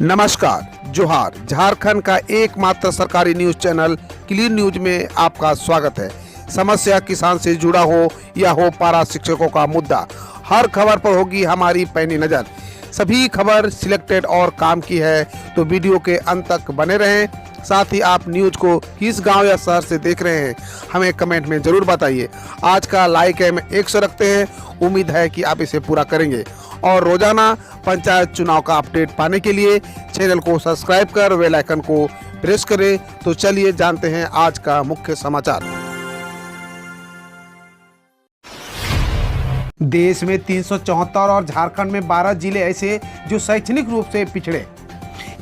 नमस्कार, जोहार। झारखंड का एकमात्र सरकारी न्यूज चैनल क्लीन न्यूज में आपका स्वागत है। समस्या किसान से जुड़ा हो या हो पारा शिक्षकों का मुद्दा, हर खबर पर होगी हमारी पैनी नज़र। सभी खबर सिलेक्टेड और काम की है, तो वीडियो के अंत तक बने रहें। साथ ही आप न्यूज को किस गांव या शहर से देख रहे हैं, हमें कमेंट में ज़रूर बताइए। आज का लाइक हम 100 रखते हैं, उम्मीद है कि आप इसे पूरा करेंगे। और रोजाना पंचायत चुनाव का अपडेट पाने के लिए चैनल को सब्सक्राइब कर बेल आइकन को प्रेस करें। तो चलिए जानते हैं आज का मुख्य समाचार। देश में 374 और झारखंड में 12 जिले ऐसे जो शैक्षणिक रूप से पिछड़े।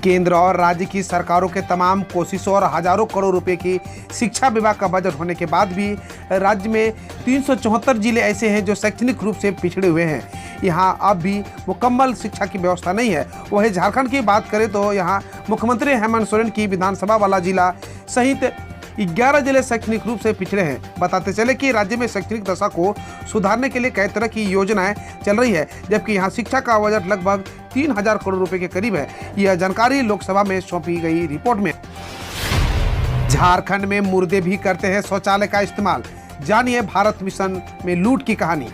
केंद्र और राज्य की सरकारों के तमाम कोशिशों और हजारों करोड़ रुपए की शिक्षा विभाग का बजट होने के बाद भी राज्य में 374 जिले ऐसे हैं जो शैक्षणिक रूप से पिछड़े हुए हैं। यहाँ अब भी मुकम्मल शिक्षा की व्यवस्था नहीं है। वहीं झारखंड की बात करें तो यहाँ मुख्यमंत्री हेमंत सोरेन की विधानसभा वाला जिला सहित 11 जिले शैक्षणिक रूप से पिछड़े हैं। बताते चले कि राज्य में शैक्षणिक दशा को सुधारने के लिए कई तरह की योजनाएं चल रही है, जबकि यहाँ शिक्षा का बजट लगभग 3000 करोड़ रुपए के करीब है। यह जानकारी लोकसभा में सौंपी गई रिपोर्ट में। झारखंड में मुर्दे भी करते हैं शौचालय का इस्तेमाल, जानिए भारत मिशन में लूट की कहानी।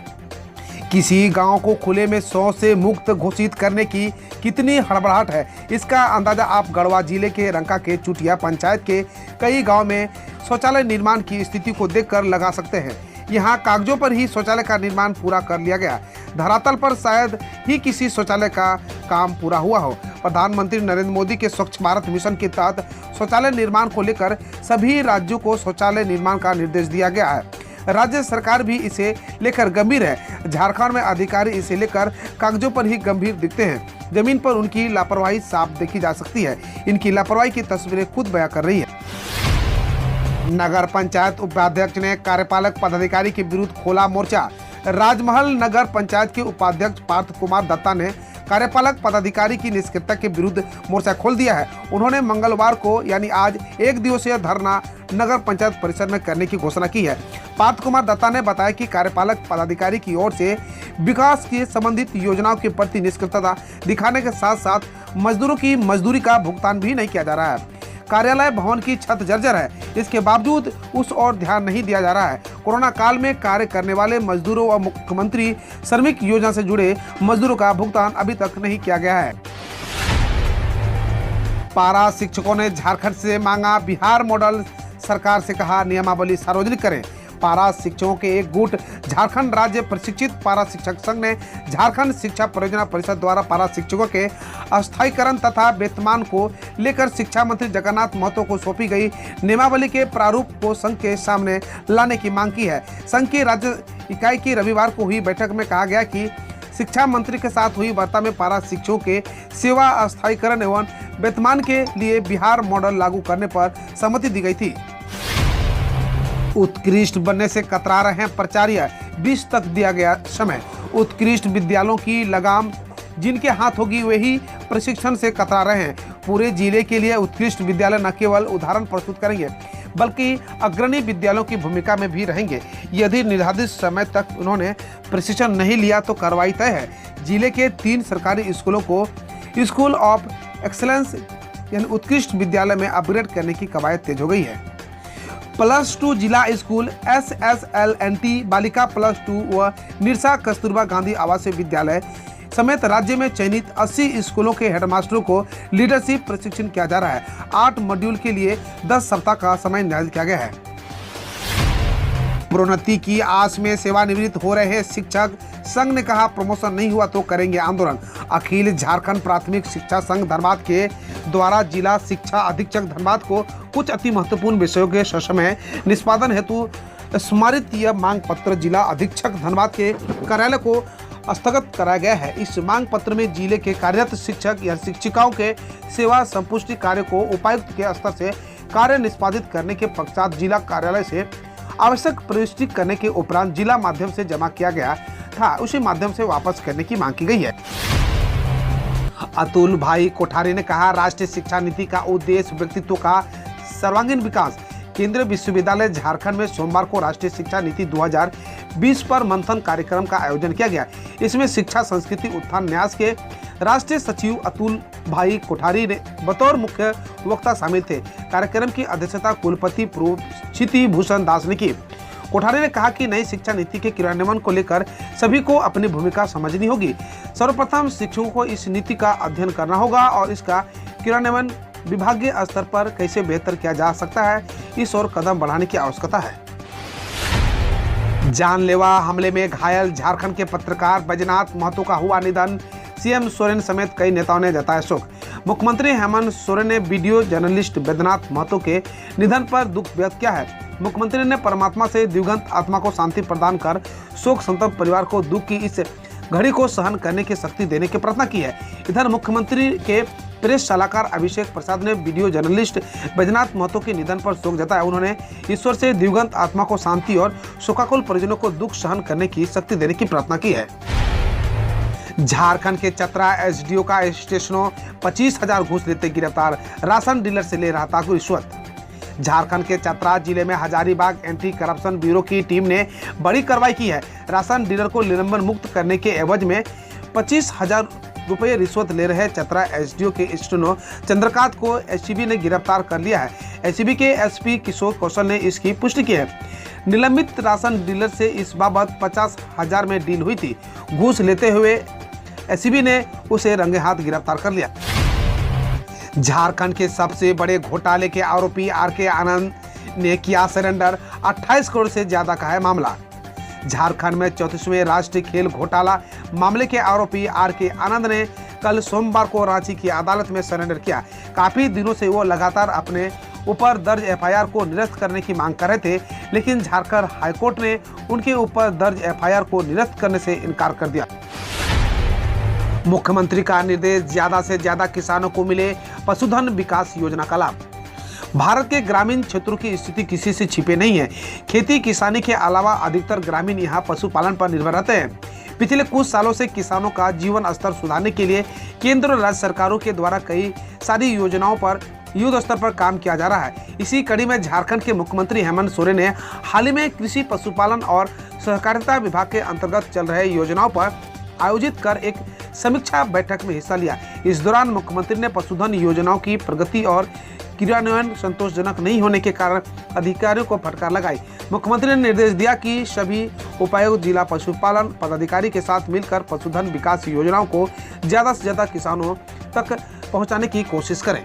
किसी गांव को खुले में शौच से मुक्त घोषित करने की कितनी हड़बड़ाहट है, इसका अंदाजा आप गढ़वा जिले के रंका के चुटिया पंचायत के कई गांव में शौचालय निर्माण की स्थिति को देखकर लगा सकते हैं। यहां कागजों पर ही शौचालय का निर्माण पूरा कर लिया गया, धरातल पर शायद ही किसी शौचालय का काम पूरा हुआ हो। प्रधानमंत्री नरेंद्र मोदी के स्वच्छ भारत मिशन के तहत शौचालय निर्माण को लेकर सभी राज्यों को शौचालय निर्माण का निर्देश दिया गया है। राज्य सरकार भी इसे लेकर गंभीर है। झारखंड में अधिकारी इसे लेकर कागजों पर ही गंभीर दिखते हैं, जमीन पर उनकी लापरवाही साफ देखी जा सकती है। इनकी लापरवाही की तस्वीरें खुद बयां कर रही है। नगर पंचायत उपाध्यक्ष ने कार्यपालक पदाधिकारी के विरुद्ध खोला मोर्चा। राजमहल नगर पंचायत के उपाध्यक्ष पार्थ कुमार दत्ता ने कार्यपालक पदाधिकारी की निष्क्रियता के विरुद्ध मोर्चा खोल दिया है। उन्होंने मंगलवार को यानी आज 1 दिवसीय धरना नगर पंचायत परिसर में करने की घोषणा की है। पार्थ कुमार दत्ता ने बताया कि कार्यपालक पदाधिकारी की ओर से विकास के संबंधित योजनाओं के प्रति निष्क्रियता दिखाने के साथ साथ मजदूरों की मजदूरी का भुगतान भी नहीं किया जा रहा है। कार्यालय भवन की छत जर्जर है, इसके बावजूद उस ओर ध्यान नहीं दिया जा रहा है। कोरोना काल में कार्य करने वाले मजदूरों और मुख्यमंत्री श्रमिक योजना से जुड़े मजदूरों का भुगतान अभी तक नहीं किया गया है। पारा शिक्षकों ने झारखंड से मांगा बिहार मॉडल, सरकार से कहा नियमावली सार्वजनिक करें। पारा शिक्षकों के एक गुट झारखंड राज्य प्रशिक्षित पारा शिक्षक संघ ने झारखंड शिक्षा परियोजना परिषद द्वारा पारा शिक्षकों के अस्थायीकरण तथा वेतनमान को लेकर शिक्षा मंत्री जगन्नाथ महतो को सौंपी गई नियमावली के प्रारूप को संघ के सामने लाने की मांग की है। संघ की राज्य इकाई की रविवार को हुई बैठक में कहा गया कि शिक्षा मंत्री के साथ हुई वार्ता में पारा शिक्षकों के सेवा अस्थायीकरण एवं वेतनमान के लिए बिहार मॉडल लागू करने पर सहमति दी गई थी। उत्कृष्ट बनने से कतरा रहे हैं प्राचार्य, 20 तक दिया गया समय। उत्कृष्ट विद्यालयों की लगाम जिनके हाथ होगी वही प्रशिक्षण से कतरा रहे हैं। पूरे जिले के लिए उत्कृष्ट विद्यालय न केवल उदाहरण प्रस्तुत करेंगे बल्कि अग्रणी विद्यालयों की भूमिका में भी रहेंगे। यदि निर्धारित समय तक उन्होंने प्रशिक्षण नहीं लिया तो कार्रवाई तय है। जिले के 3 सरकारी स्कूलों को स्कूल ऑफ एक्सलेंस यानी उत्कृष्ट विद्यालय में अपग्रेड करने की कवायद तेज हो गई है। +2 जिला स्कूल SSLNT बालिका +2 व निरसा कस्तूरबा गांधी आवासीय विद्यालय समेत राज्य में चयनित 80 स्कूलों के हेडमास्टरों को लीडरशिप प्रशिक्षण किया जा रहा है। 8 मॉड्यूल के लिए 10 सप्ताह का समय निर्धारित किया गया है। प्रोन्नति की आस में सेवानिवृत्त हो रहे शिक्षक संघ ने कहा प्रमोशन नहीं हुआ तो करेंगे आंदोलन। अखिल झारखंड प्राथमिक शिक्षा संघ धनबाद के द्वारा जिला शिक्षा अधीक्षक धनबाद को कुछ अति महत्वपूर्ण विषयों के ससमय निष्पादन हेतु स्मारित यह मांग पत्र जिला अधीक्षक धनबाद के कार्यालय को स्थगित कराया गया है। इस मांग पत्र में जिले के कार्यरत शिक्षक या शिक्षिकाओं के सेवा संपुष्टि कार्य को उपायुक्त के स्तर से कार्य निष्पादित करने के पश्चात जिला कार्यालय से आवश्यक प्रविष्टि करने के उपरांत जिला माध्यम से जमा किया गया था, उसी माध्यम से वापस करने की मांग की गई है। अतुल भाई कोठारी ने कहा राष्ट्रीय शिक्षा नीति का उद्देश्य व्यक्तित्व का सर्वांगीण विकास। केंद्रीय विश्वविद्यालय झारखंड में सोमवार को राष्ट्रीय शिक्षा नीति 2020 पर मंथन कार्यक्रम का आयोजन किया गया। इसमें शिक्षा संस्कृति उत्थान न्यास के राष्ट्रीय सचिव अतुल भाई कोठारी ने बतौर मुख्य वक्ता शामिल थे। कार्यक्रम की अध्यक्षता कुलपति क्षिति भूषण दास ने की। कोठारी ने कहा कि नई शिक्षा नीति के क्रियान्वयन को लेकर सभी को अपनी भूमिका समझनी होगी। सर्वप्रथम शिक्षकों को इस नीति का अध्ययन करना होगा और इसका क्रियान्वयन विभागीय स्तर पर कैसे बेहतर किया जा सकता है, इस ओर कदम बढ़ाने की आवश्यकता है। जानलेवा हमले में घायल झारखंड के पत्रकार बैजनाथ महतो का हुआ निधन। सीएम सोरेन समेत कई नेताओं ने जताया शोक। मुख्यमंत्री हेमंत सोरेन ने वीडियो जर्नलिस्ट बैजनाथ महतो के निधन पर दुख व्यक्त किया है। मुख्यमंत्री ने परमात्मा से दिवंगत आत्मा को शांति प्रदान कर शोक संतप्त परिवार को दुख की इस घड़ी को सहन करने की शक्ति देने की प्रार्थना की है। इधर मुख्यमंत्री के प्रेस सलाहकार अभिषेक प्रसाद ने वीडियो जर्नलिस्ट बैजनाथ महतो के निधन पर शोक जताया। उन्होंने ईश्वर से दिवंगत आत्मा को शांति और शोकाकुल परिजनों को दुख सहन करने की शक्ति देने की प्रार्थना की है। झारखंड के चतरा एसडीओ का स्टेशनों 25,000 घूस लेते गिरफ्तार। राशन डीलर से ले रहा था रिश्वत। झारखंड के चतरा जिले में हजारीबाग एंटी करप्शन ब्यूरो की टीम ने बड़ी कार्रवाई की है। राशन डीलर को निलंबन मुक्त करने के एवज में 25,000 रुपये रिश्वत ले रहे चतरा एसडीओ के स्टेनो चंद्रकांत को एसीबी ने गिरफ्तार कर लिया है। एसीबी के एसपी किशोर कौशल ने इसकी पुष्टि की है। निलंबित राशन डीलर से इस बाबत 50,000 में डील हुई थी। घूस लेते हुए एसीबी ने उसे रंगे हाथ गिरफ्तार कर लिया। झारखंड के सबसे बड़े घोटाले के आरोपी आरके आनंद ने किया सरेंडर। 28 करोड़ से ज्यादा का है मामला। झारखंड में 34वें राष्ट्रीय खेल घोटाला मामले के आरोपी आरके आनंद ने कल सोमवार को रांची की अदालत में सरेंडर किया। काफी दिनों से वो लगातार अपने ऊपर दर्ज एफआईआर को निरस्त करने की मांग कर रहे थे, लेकिन झारखंड हाईकोर्ट ने उनके ऊपर दर्ज एफआईआर को निरस्त करने से इनकार कर दिया। मुख्यमंत्री का निर्देश, ज्यादा से ज्यादा किसानों को मिले पशुधन विकास योजना का लाभ। भारत के ग्रामीण क्षेत्रों की स्थिति किसी से छिपे नहीं है। खेती किसानी के अलावा अधिकतर ग्रामीण यहाँ पशुपालन पर निर्भर रहते हैं। पिछले कुछ सालों से किसानों का जीवन स्तर सुधारने के लिए केंद्र और राज्य सरकारों के द्वारा कई सारी योजनाओं पर युद्ध स्तर पर काम किया जा रहा है। इसी कड़ी में झारखंड के मुख्यमंत्री हेमंत सोरेन ने हाल ही में कृषि, पशुपालन और सहकारिता विभाग के अंतर्गत चल रहे योजनाओं पर आयोजित कर एक समीक्षा बैठक में हिस्सा लिया। इस दौरान मुख्यमंत्री ने पशुधन योजनाओं की प्रगति और क्रियान्वयन संतोषजनक नहीं होने के कारण अधिकारियों को फटकार लगाई। मुख्यमंत्री ने निर्देश दिया कि सभी उपायुक्त जिला पशुपालन पदाधिकारी के साथ मिलकर पशुधन विकास योजनाओं को ज्यादा से ज्यादा किसानों तक पहुंचाने की कोशिश करें।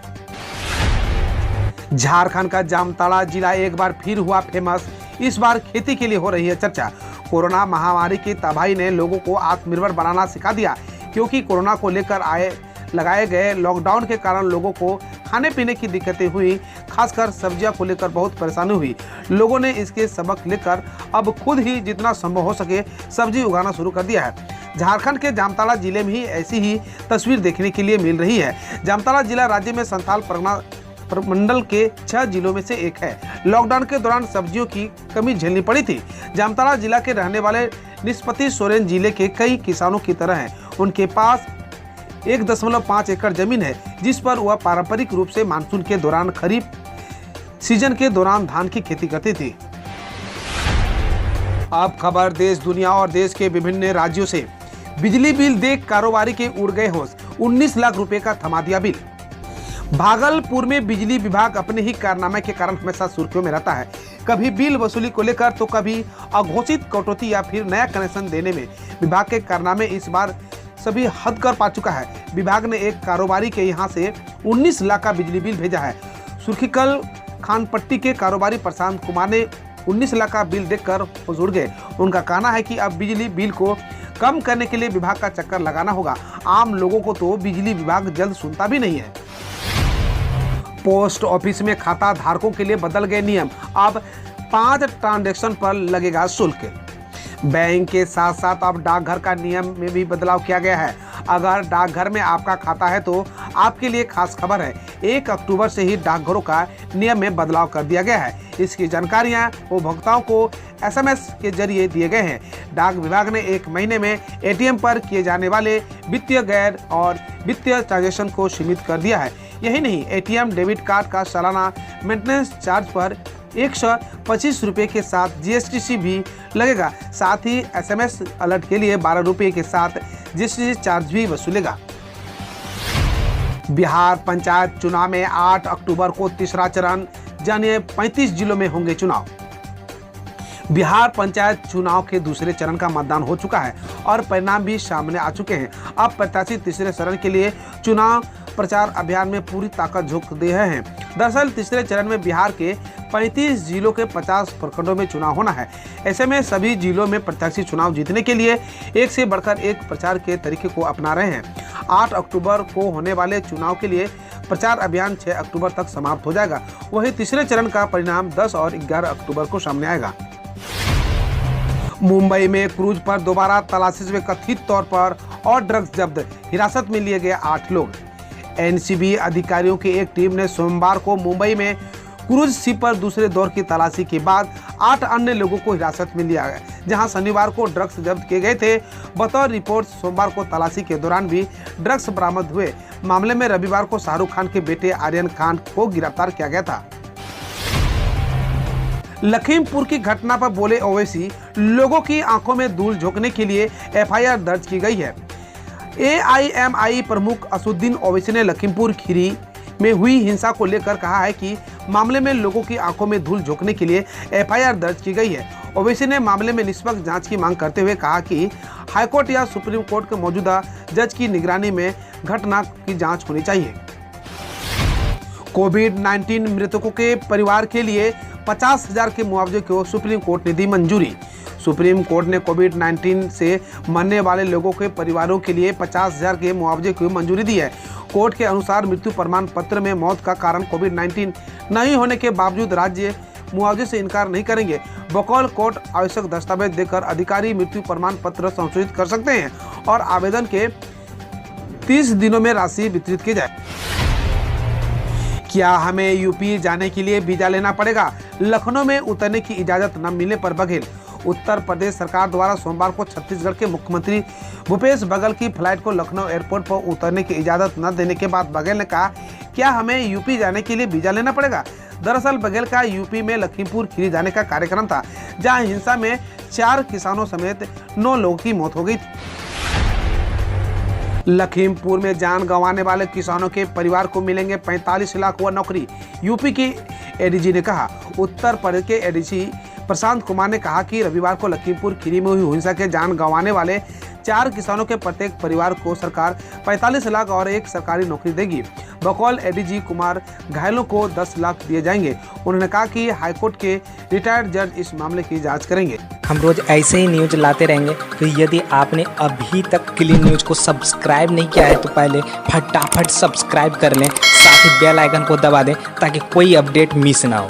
झारखंड का जामताड़ा जिला एक बार फिर हुआ फेमस। इस बार खेती के लिए हो रही है चर्चा। कोरोना महामारी की तबाही ने लोगों को आत्मनिर्भर बनाना सिखा दिया, क्योंकि कोरोना को लेकर लगाए गए लॉकडाउन के कारण लोगों को खाने पीने की दिक्कतें हुई। खासकर सब्जियां को लेकर बहुत परेशानी हुई। लोगों ने इसके सबक लेकर अब खुद ही जितना संभव हो सके सब्जी उगाना शुरू कर दिया है। झारखंड के जामताड़ा जिले में ही ऐसी ही तस्वीर देखने के लिए मिल रही है। जामताड़ा जिला राज्य में संथाल परगना प्रमंडल के 6 जिलों में से एक है। लॉकडाउन के दौरान सब्जियों की कमी झेलनी पड़ी थी। जामताड़ा जिला के रहने वाले निष्पति सोरेन जिले के कई किसानों की तरह हैं। उनके पास 1.5 एकड़ जमीन है, जिस पर वह पारंपरिक रूप से मानसून के दौरान खरीफ सीजन के दौरान धान की खेती करती थी। अब खबर देश, दुनिया और देश के विभिन्न राज्यों से। बिजली बिल देख कारोबारी के उड़ गए होश। 19 लाख रुपए का थमा दिया बिल। भागलपुर में बिजली विभाग अपने ही कारनामे के कारण हमेशा सुर्खियों में रहता है। कभी बिल वसूली को लेकर तो कभी अघोषित कटौती या फिर नया कनेक्शन देने में। विभाग के कारनामे इस बार सभी हद कर पा चुका है। विभाग ने एक कारोबारी के यहां से 19 लाख का बिजली बिल भेजा है। सुर्खीकल खानपट्टी के कारोबारी प्रशांत कुमार ने 19 लाख का बिल देखकर होश उड़ गए। उनका कहना है कि अब बिजली बिल को कम करने के लिए विभाग का चक्कर लगाना होगा। आम लोगों को तो बिजली विभाग जल्द सुनता भी नहीं है। पोस्ट ऑफिस में खाता धारकों के लिए बदल गए नियम। अब 5 ट्रांजैक्शन पर लगेगा शुल्क। बैंक के साथ साथ अब डाकघर का नियम में भी बदलाव किया गया है। अगर डाकघर में आपका खाता है तो आपके लिए खास खबर है। 1 अक्टूबर से ही डाकघरों का नियम में बदलाव कर दिया गया है। इसकी जानकारियां उपभोक्ताओं को SMS के जरिए दिए गए हैं। डाक विभाग ने 1 महीने में ATM पर किए जाने वाले वित्तीय गैर और वित्तीय ट्रांजैक्शन को सीमित कर दिया है। यही नहीं, ATM डेबिट कार्ड का सालाना मेंटेनेंस चार्ज पर 125 रुपये के साथ GST भी लगेगा। साथ ही SMS अलर्ट के लिए 12 रुपये के साथ GST चार्ज भी वसूलेगा। बिहार पंचायत चुनाव में 8 अक्टूबर को तीसरा चरण, जानिए 35 जिलों में होंगे चुनाव। बिहार पंचायत चुनाव के दूसरे चरण का मतदान हो चुका है और परिणाम भी सामने आ चुके हैं। अब प्रत्याशी तीसरे चरण के लिए चुनाव प्रचार अभियान में पूरी ताकत झोंक दे रहे हैं। दरअसल तीसरे चरण में बिहार के 35 जिलों के 50 प्रखंडों में चुनाव होना है। ऐसे में सभी जिलों में प्रत्याशी चुनाव जीतने के लिए एक से बढ़कर एक प्रचार के तरीके को अपना रहे हैं। 8 अक्टूबर को होने वाले चुनाव के लिए प्रचार अभियान 6 अक्टूबर तक समाप्त हो जाएगा। वहीं तीसरे चरण का परिणाम 10 और 11 अक्टूबर को सामने आएगा। मुंबई में क्रूज पर दोबारा तलाशी में कथित तौर पर और ड्रग्स जब्त, हिरासत में लिए गए 8 लोग। एनसीबी अधिकारियों की एक टीम ने सोमवार को मुंबई में क्रूज शिप पर दूसरे दौर की तलाशी के बाद 8 अन्य लोगों को हिरासत में लिया गया, जहां शनिवार को ड्रग्स जब्त किए गए थे। बतौर रिपोर्ट सोमवार को तलाशी के दौरान भी ड्रग्स बरामद हुए। मामले में रविवार को शाहरुख खान के बेटे आर्यन खान को गिरफ्तार किया गया था। लखीमपुर की घटना पर बोले ओवैसी, लोगों की आंखों में धूल झोंकने के लिए एफआईआर दर्ज की गई है। एआईएमआई प्रमुख असदुद्दीन ओवैसी ने लखीमपुर खीरी में हुई हिंसा को लेकर कहा है कि मामले में लोगों की आंखों में धूल झोंकने के लिए एफआईआर दर्ज की गई है। ओवैसी ने मामले में निष्पक्ष जांच की मांग करते हुए कहा कि हाईकोर्ट या सुप्रीम कोर्ट के मौजूदा जज की निगरानी में घटना की जांच होनी चाहिए। कोविड-19 मृतकों के परिवार के लिए 50,000 के मुआवजे को सुप्रीम कोर्ट ने दी मंजूरी। सुप्रीम कोर्ट ने कोविड-19 से मरने वाले लोगों के परिवारों के लिए 50,000 के मुआवजे को मंजूरी दी है। कोर्ट के अनुसार मृत्यु प्रमाण पत्र में मौत का कारण कोविड-19 नहीं होने के बावजूद राज्य मुआवजे से इनकार नहीं करेंगे। बकौल कोर्ट आवश्यक दस्तावेज देकर अधिकारी मृत्यु प्रमाण पत्र संशोधित कर सकते हैं और आवेदन के 30 दिनों में राशि वितरित की जाए। क्या हमें यूपी जाने के लिए वीजा लेना पड़ेगा? लखनऊ में उतरने की इजाजत न मिलने पर बघेल। उत्तर प्रदेश सरकार द्वारा सोमवार को छत्तीसगढ़ के मुख्यमंत्री भूपेश बघेल की फ्लाइट को लखनऊ एयरपोर्ट पर उतरने की इजाजत न देने के बाद बघेल ने कहा, क्या हमें यूपी जाने के लिए वीजा लेना पड़ेगा? दरअसल बघेल का यूपी में लखीमपुर खीरी जाने का कार्यक्रम था, जहां हिंसा में 4 किसानों समेत 9 लोगों की मौत हो गई। लखीमपुर में जान गंवाने वाले किसानों के परिवार को मिलेंगे 45 लाख व नौकरी, यूपी की एडीजी ने कहा। उत्तर प्रदेश के एडीजी प्रशांत कुमार ने कहा कि रविवार को लखीमपुर खीरी में हुई हिंसा के जान गंवाने वाले 4 किसानों के प्रत्येक परिवार को सरकार 45 लाख और एक सरकारी नौकरी देगी। बकौल एडीजी कुमार, घायलों को 10 लाख दिए जाएंगे। उन्होंने कहा कि हाईकोर्ट के रिटायर्ड जज इस मामले की जांच करेंगे। हम रोज ऐसे ही न्यूज लाते रहेंगे, तो यदि आपने अभी तक क्लीन न्यूज को सब्सक्राइब नहीं किया है तो पहले फटाफट सब्सक्राइब कर लें, साथ ही बेल आइकन को दबा दें ताकि कोई अपडेट मिस ना हो।